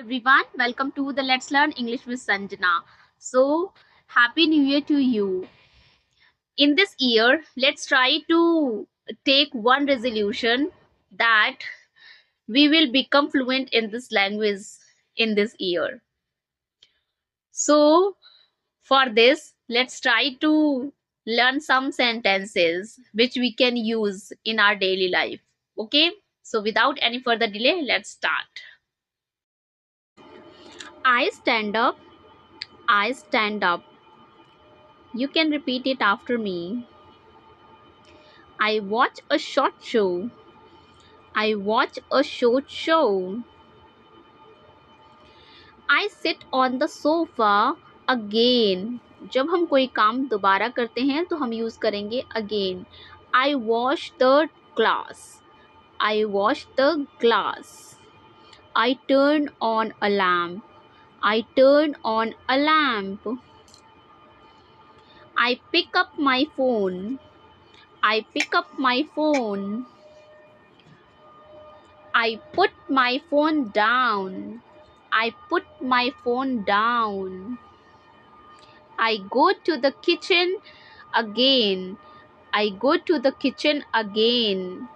Everyone, welcome to the Let's Learn English with Sanjana. So, happy new year to you. In this year, let's try to take one resolution that we will become fluent in this language in this year. So, for this, let's try to learn some sentences which we can use in our daily life. Okay? So, without any further delay, let's start. I stand up. I stand up. You can repeat it after me. I watch a short show. I watch a short show. I sit on the sofa again. जब हम कोई काम दोबारा करते हैं तो हम use करेंगे again. I wash the glass. I wash the glass. I turn on a lamp. I turn on a lamp. I pick up my phone. I pick up my phone. I put my phone down. I put my phone down. I go to the kitchen again. I go to the kitchen again.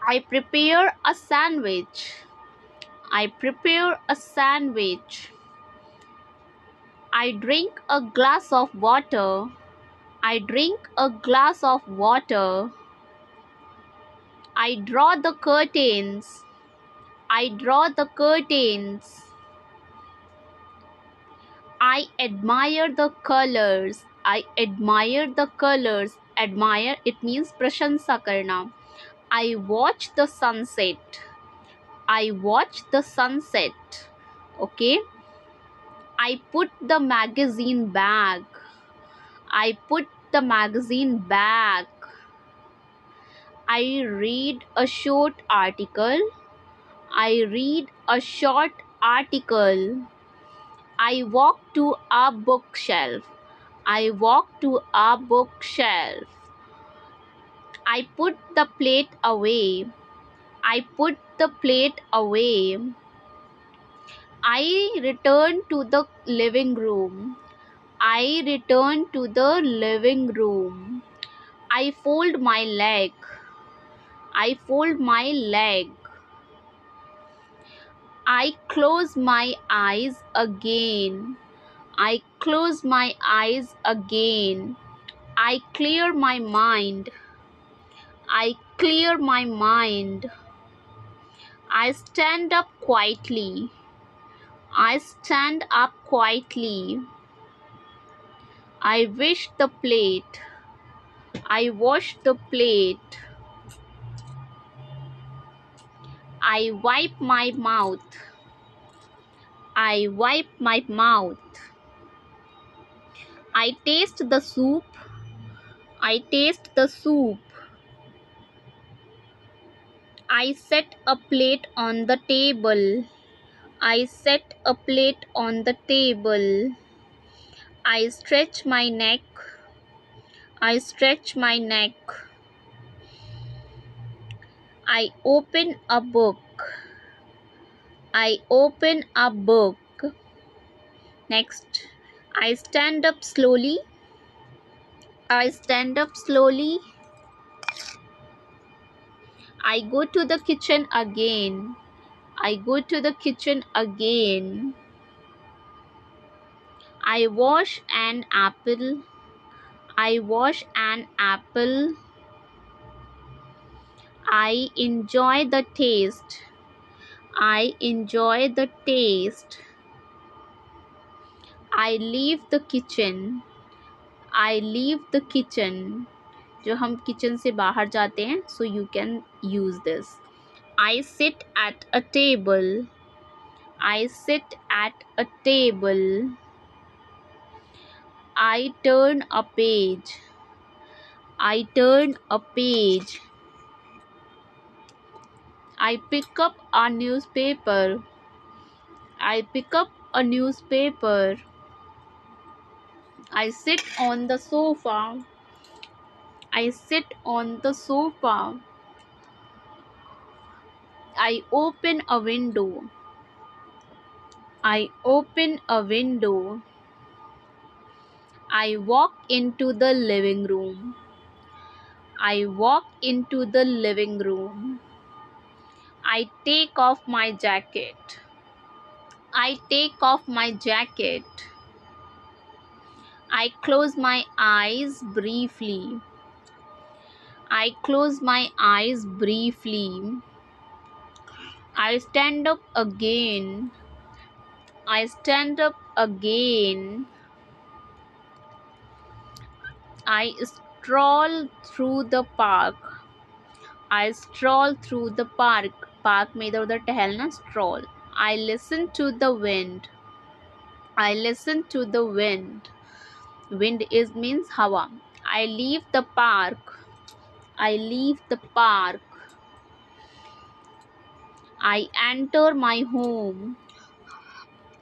I prepare a sandwich. I prepare a sandwich. I drink a glass of water. I drink a glass of water. I draw the curtains. I draw the curtains. I admire the colors. I admire the colors. Admire, it means prashansa karna. I watch the sunset. I watch the sunset. Okay. I put the magazine back. I put the magazine back. I read a short article. I read a short article. I walk to a bookshelf. I walk to a bookshelf. I put the plate away. I put the plate away. I return to the living room. I return to the living room. I fold my leg. I fold my leg. I close my eyes again. I close my eyes again. I clear my mind. I clear my mind. I stand up quietly. I stand up quietly. I wish the plate. I wash the plate. I wipe my mouth. I wipe my mouth. I taste the soup. I taste the soup. I set a plate on the table. I set a plate on the table. I stretch my neck. I stretch my neck. I open a book. I open a book. Next, I stand up slowly. I stand up slowly. I go to the kitchen again. I go to the kitchen again. I wash an apple. I wash an apple. I enjoy the taste. I enjoy the taste. I leave the kitchen. I leave the kitchen. जो हम kitchen से बाहर जाते हैं, so you can use this. I sit at a table. I sit at a table. I turn a page. I turn a page. I pick up a newspaper. I pick up a newspaper. I sit on the sofa. I sit on the sofa. I open a window. I open a window. I walk into the living room. I walk into the living room. I take off my jacket. I take off my jacket. I close my eyes briefly. I close my eyes briefly. I stand up again. I stand up again. I stroll through the park. I stroll through the park. Park में इधर उधर टहलना stroll. I listen to the wind. I listen to the wind. Wind is means hawa. I leave the park. I leave the park. I enter my home.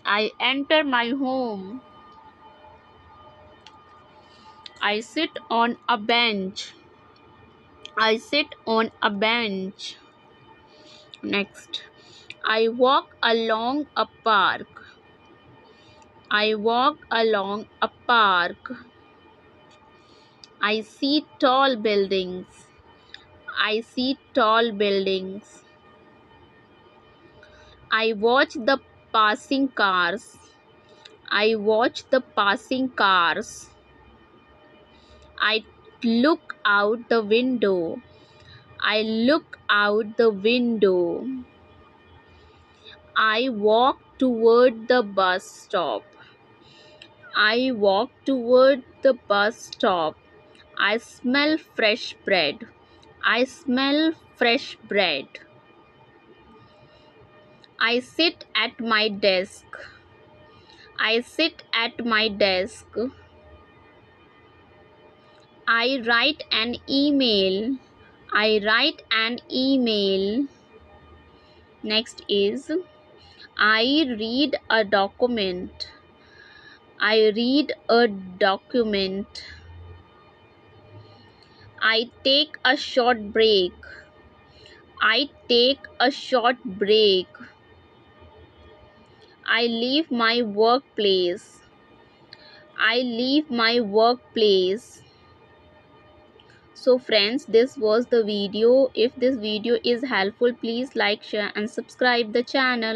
I enter my home. I sit on a bench. I sit on a bench. Next. I walk along a park. I walk along a park. I see tall buildings. I see tall buildings. I watch the passing cars. I watch the passing cars. I look out the window. I look out the window. I walk toward the bus stop. I walk toward the bus stop. I smell fresh bread. I smell fresh bread. I sit at my desk. I sit at my desk. I write an email. I write an email. Next is I read a document. I read a document. I take a short break. I take a short break. I leave my workplace. I leave my workplace. So friends, this was the video. If this video is helpful, please like, share and subscribe the channel.